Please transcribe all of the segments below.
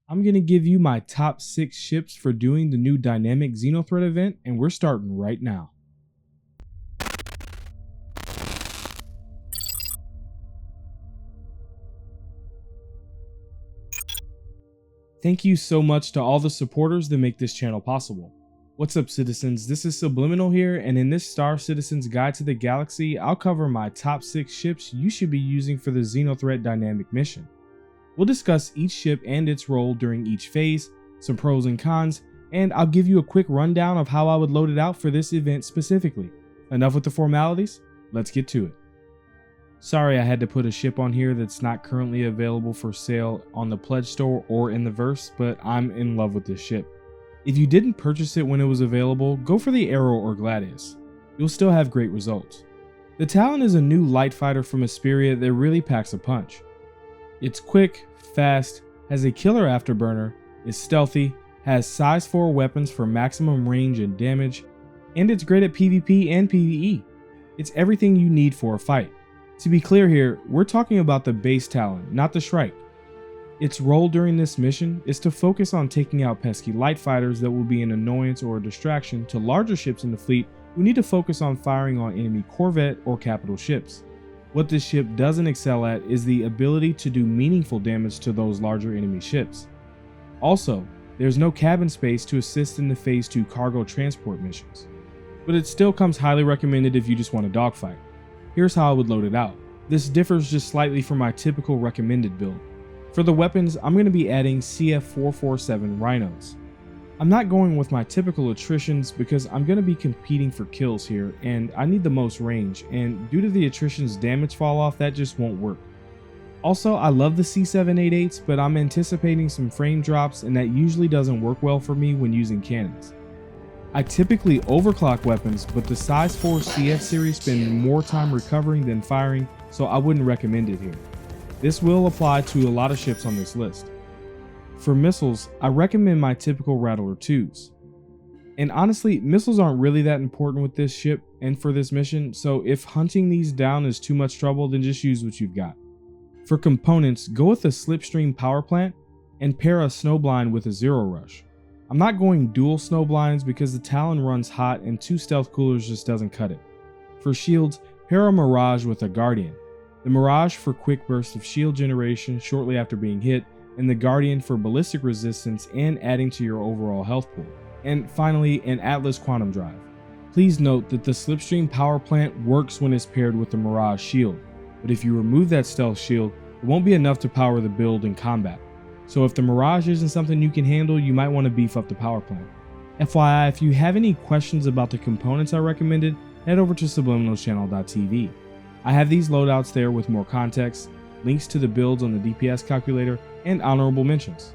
I'm going to give you my top 6 ships for doing the new dynamic XenoThreat event, and we're starting right now. Thank you so much to all the supporters that make this channel possible. What's up, citizens? This is SubliminaL here, and in this Star Citizen's Guide to the Galaxy, I'll cover my top 6 ships you should be using for the XenoThreat Dynamic Mission. We'll discuss each ship and its role during each phase, some pros and cons, and I'll give you a quick rundown of how I would load it out for this event specifically. Enough with the formalities, let's get to it. Sorry I had to put a ship on here that's not currently available for sale on the pledge store or in the verse, but I'm in love with this ship. If you didn't purchase it when it was available, go for the Arrow or Gladius. You'll still have great results. The Talon is a new light fighter from ESPERIA that really packs a punch. It's quick, fast, has a killer afterburner, is stealthy, has size 4 weapons for maximum range and damage, and it's great at PvP and PvE. It's everything you need for a fight. To be clear here, we're talking about the base Talon, not the Shrike. Its role during this mission is to focus on taking out pesky light fighters that will be an annoyance or a distraction to larger ships in the fleet who need to focus on firing on enemy corvette or capital ships. What this ship doesn't excel at is the ability to do meaningful damage to those larger enemy ships. Also, there's no cabin space to assist in the Phase 2 cargo transport missions, but it still comes highly recommended if you just want a dogfight. Here's how I would load it out. This differs just slightly from my typical recommended build. For the weapons, I'm going to be adding CF447 Rhinos. I'm not going with my typical attritions because I'm going to be competing for kills here and I need the most range, and due to the attrition's damage fall off, that just won't work. Also, I love the C788s, but I'm anticipating some frame drops and that usually doesn't work well for me when using cannons. I typically overclock weapons, but the size 4 CF series spend more time recovering than firing, so I wouldn't recommend it here. This will apply to a lot of ships on this list. For missiles, I recommend my typical Rattler 2s. And honestly, missiles aren't really that important with this ship and for this mission, so if hunting these down is too much trouble, then just use what you've got. For components, go with a Slipstream power plant and pair a snowblind with a Zero Rush. I'm not going dual snowblinds because the Talon runs hot and 2 stealth coolers just doesn't cut it. For shields, pair a Mirage with a Guardian. The Mirage for quick burst of shield generation shortly after being hit, and the Guardian for ballistic resistance and adding to your overall health pool. And finally, an Atlas Quantum Drive. Please note that the Slipstream power plant works when it's paired with the Mirage shield, but if you remove that stealth shield, it won't be enough to power the build in combat. So if the Mirage isn't something you can handle, you might want to beef up the power plant. FYI, if you have any questions about the components I recommended, head over to SubliminaLchannel.tv. I have these loadouts there with more context, links to the builds on the DPS calculator, and honorable mentions.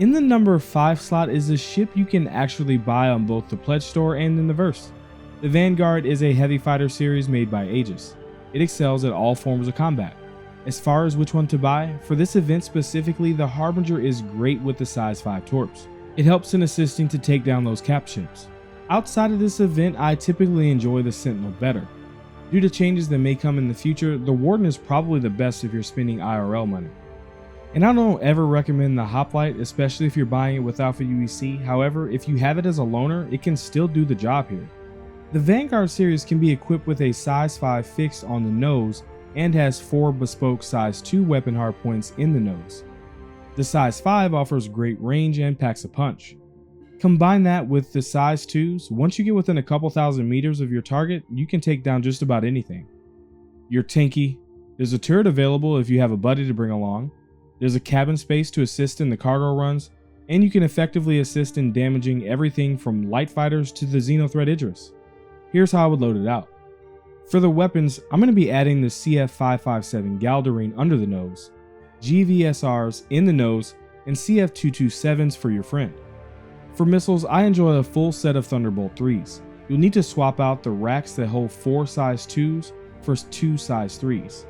In the number 5 slot is a ship you can actually buy on both the pledge store and in the verse. The Vanguard is a heavy fighter series made by AEGIS. It excels at all forms of combat. As far as which one to buy, for this event specifically, the Harbinger is great with the size 5 torps. It helps in assisting to take down those cap ships. Outside of this event, I typically enjoy the Sentinel better. Due to changes that may come in the future, the Warden is probably the best if you're spending IRL money. And I don't ever recommend the Hoplite, especially if you're buying it with Alpha UEC. However, if you have it as a loner, it can still do the job here. The Vanguard series can be equipped with a size 5 fixed on the nose and has 4 bespoke size 2 weapon hardpoints in the nose. The size 5 offers great range and packs a punch. Combine that with the size 2s, once you get within a couple thousand meters of your target, you can take down just about anything. You're tanky, there's a turret available if you have a buddy to bring along, there's a cabin space to assist in the cargo runs, and you can effectively assist in damaging everything from light fighters to the XenoThreat Idris. Here's how I would load it out. For the weapons, I'm going to be adding the CF557 Galdarine under the nose, GVSRs in the nose, and CF227s for your friend. For missiles, I enjoy a full set of Thunderbolt 3s. You'll need to swap out the racks that hold 4 size 2s for 2 size 3s.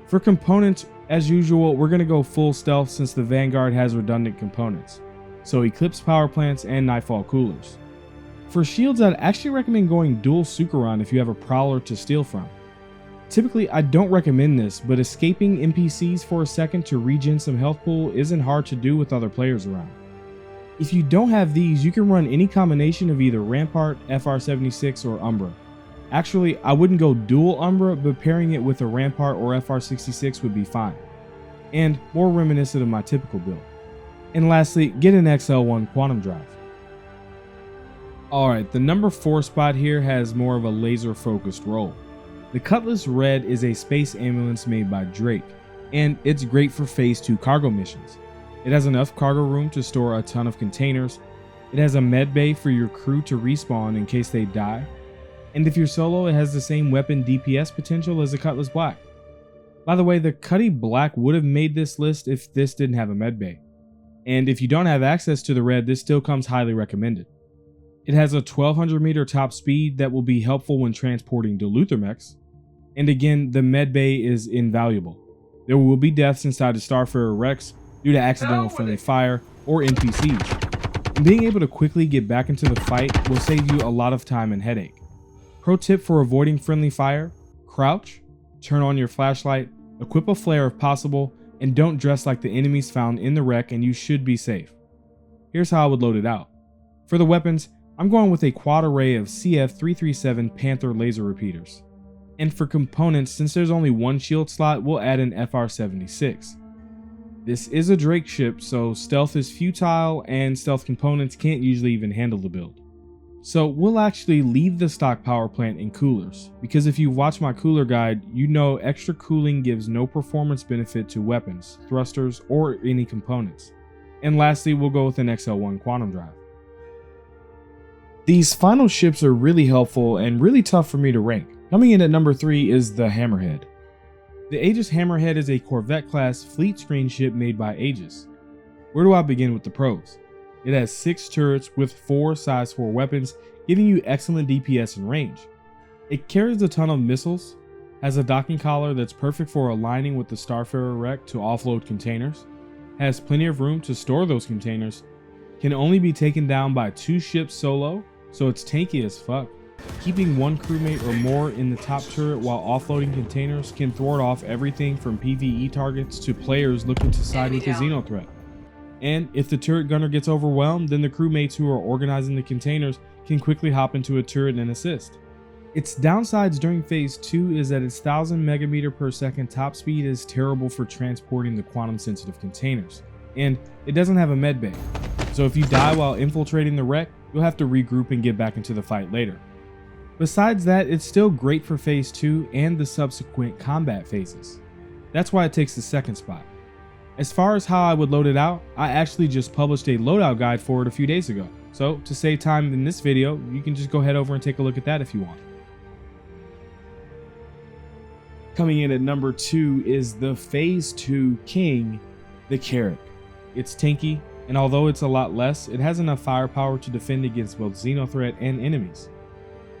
For components, as usual, we're going to go full stealth since the Vanguard has redundant components, so Eclipse power plants and Nightfall coolers. For shields, I'd actually recommend going dual Sucheron if you have a Prowler to steal from. Typically, I don't recommend this, but escaping NPCs for a second to regen some health pool isn't hard to do with other players around. If you don't have these, you can run any combination of either Rampart, FR76, or Umbra. Actually, I wouldn't go dual Umbra, but pairing it with a Rampart or FR66 would be fine, and more reminiscent of my typical build. And lastly, get an XL1 Quantum Drive. Alright, the number 4 spot here has more of a laser focused role. The Cutlass Red is a space ambulance made by Drake, and it's great for Phase 2 cargo missions. It has enough cargo room to store a ton of containers, it has a med bay for your crew to respawn in case they die, and if you're solo, it has the same weapon DPS potential as the Cutlass Black. By the way, the Cutty Black would have made this list if this didn't have a med bay, and if you don't have access to the Red, this still comes highly recommended. It has a 1200 meter top speed that will be helpful when transporting Duluth mechs. And again, the med bay is invaluable. There will be deaths inside the Starfarer Rex due to accidental friendly fire or NPCs. And being able to quickly get back into the fight will save you a lot of time and headache. Pro tip for avoiding friendly fire: crouch, turn on your flashlight, equip a flare if possible, and don't dress like the enemies found in the wreck and you should be safe. Here's how I would load it out. For the weapons, I'm going with a quad array of CF337 Panther laser repeaters. And for components, since there's only one shield slot, we'll add an FR76. This is a Drake ship, so stealth is futile and stealth components can't usually even handle the build. So we'll actually leave the stock power plant in coolers, because if you watch my cooler guide, you know extra cooling gives no performance benefit to weapons, thrusters, or any components. And lastly, we'll go with an XL1 Quantum Drive. These final ships are really helpful and really tough for me to rank. Coming in at number 3 is the Hammerhead. The Aegis Hammerhead is a Corvette class fleet screen ship made by Aegis. Where do I begin with the pros? It has 6 turrets with 4 size 4 weapons, giving you excellent DPS and range. It carries a ton of missiles, has a docking collar that's perfect for aligning with the Starfarer wreck to offload containers, has plenty of room to store those containers, can only be taken down by 2 ships solo, so it's tanky as fuck. Keeping 1 crewmate or more in the top turret while offloading containers can thwart off everything from PvE targets to players looking to side with the XenoThreat. And if the turret gunner gets overwhelmed, then the crewmates who are organizing the containers can quickly hop into a turret and assist. Its downsides during Phase 2 is that its 1000 megameter per second top speed is terrible for transporting the quantum sensitive containers, and it doesn't have a med bay. So if you die while infiltrating the wreck, you'll have to regroup and get back into the fight later. Besides that, it's still great for Phase 2 and the subsequent combat phases. That's why it takes the 2nd spot. As far as how I would load it out, I actually just published a loadout guide for it a few days ago. So to save time in this video, you can just go head over and take a look at that if you want. Coming in at number 2 is the Phase 2 King, the CARRACK. It's tanky, and although it's a lot less, it has enough firepower to defend against both XenoThreat and enemies.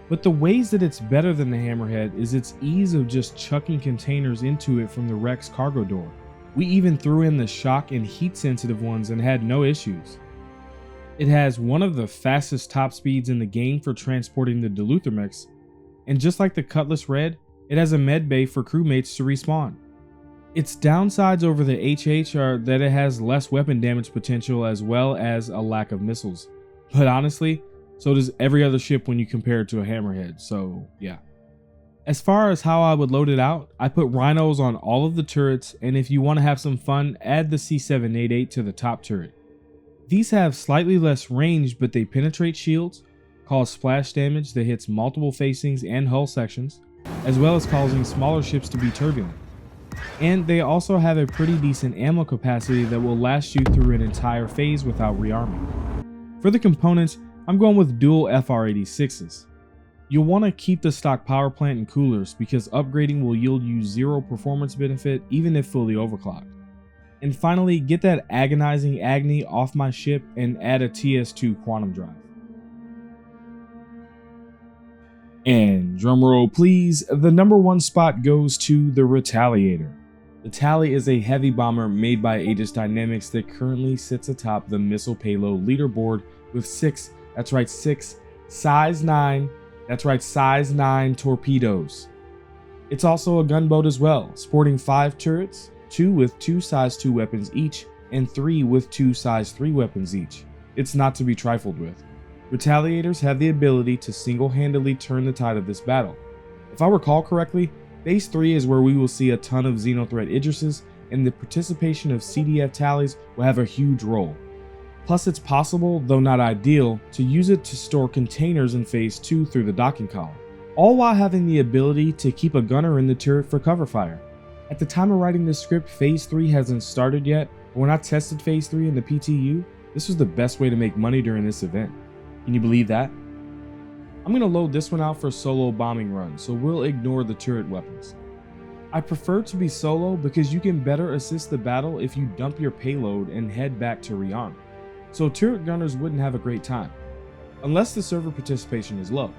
But the ways that it's better than the Hammerhead is its ease of just chucking containers into it from the wreck's cargo door. We even threw in the shock and heat sensitive ones and had no issues. It has one of the fastest top speeds in the game for transporting the Duluth mechs, and just like the Cutlass Red, it has a med bay for crewmates to respawn. Its downsides over the HH are that it has less weapon damage potential as well as a lack of missiles. But honestly, so does every other ship when you compare it to a Hammerhead, so yeah. As far as how I would load it out, I put rhinos on all of the turrets, and if you want to have some fun, add the C788 to the top turret. These have slightly less range, but they penetrate shields, cause splash damage that hits multiple facings and hull sections, as well as causing smaller ships to be turbulent. And they also have a pretty decent ammo capacity that will last you through an entire phase without rearming. For the components, I'm going with dual FR86s. You'll want to keep the stock power plant in coolers because upgrading will yield you 0 performance benefit even if fully overclocked. And finally, get that agonizing Agni off my ship and add a TS2 Quantum Drive. And drumroll please, the number 1 spot goes to the Retaliator. The Tally is a heavy bomber made by Aegis Dynamics that currently sits atop the missile payload leaderboard with 6, that's right 6, size 9, that's right size 9 torpedoes. It's also a gunboat as well, sporting 5 turrets, 2 with 2 size 2 weapons each, and 3 with 2 size 3 weapons each. It's not to be trifled with. Retaliators have the ability to single-handedly turn the tide of this battle. If I recall correctly, Phase 3 is where we will see a ton of XenoThreat Aegises, and the participation of CDF tallies will have a huge role. Plus, it's possible, though not ideal, to use it to store containers in Phase 2 through the docking column, all while having the ability to keep a gunner in the turret for cover fire. At the time of writing this script, Phase 3 hasn't started yet, but when I tested Phase 3 in the PTU, this was the best way to make money during this event. Can you believe that? I'm going to load this one out for solo bombing run, so we'll ignore the turret weapons. I prefer to be solo because you can better assist the battle if you dump your payload and head back to rearm, so turret gunners wouldn't have a great time, unless the server participation is low.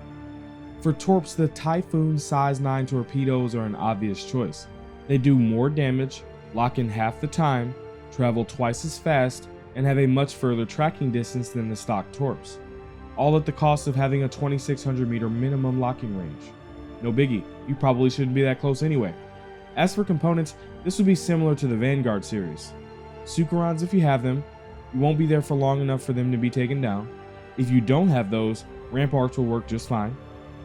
For torps, the Typhoon size 9 torpedoes are an obvious choice. They do more damage, lock in half the time, travel twice as fast, and have a much further tracking distance than the stock torps, all at the cost of having a 2600 meter minimum locking range. No biggie, you probably shouldn't be that close anyway. As for components, this would be similar to the Vanguard series. Sucherons if you have them, you won't be there for long enough for them to be taken down. If you don't have those, ramparts will work just fine.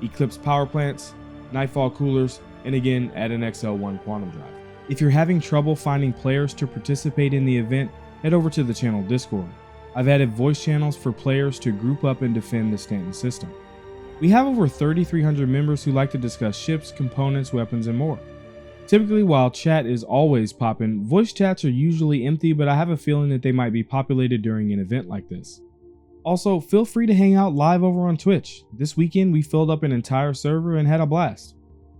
Eclipse power plants, Nightfall coolers, and again add an XL1 quantum drive. If you're having trouble finding players to participate in the event, head over to the channel Discord. I've added voice channels for players to group up and defend the Stanton system. We have over 3,300 members who like to discuss ships, components, weapons, and more. Typically, while chat is always popping, voice chats are usually empty, but I have a feeling that they might be populated during an event like this. Also, feel free to hang out live over on Twitch. This weekend we filled up an entire server and had a blast.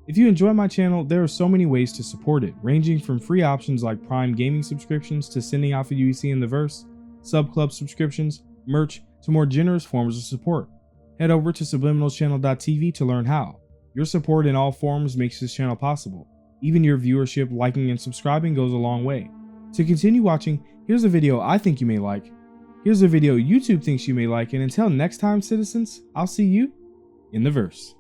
If you enjoy my channel, there are so many ways to support it, ranging from free options like Prime Gaming subscriptions to sending out for UEC in the verse, sub-club subscriptions, merch, to more generous forms of support. Head over to subliminalchannel.tv to learn how. Your support in all forms makes this channel possible. Even your viewership, liking, and subscribing goes a long way. To continue watching, here's a video I think you may like. Here's a video YouTube thinks you may like, and until next time, citizens, I'll see you in the verse.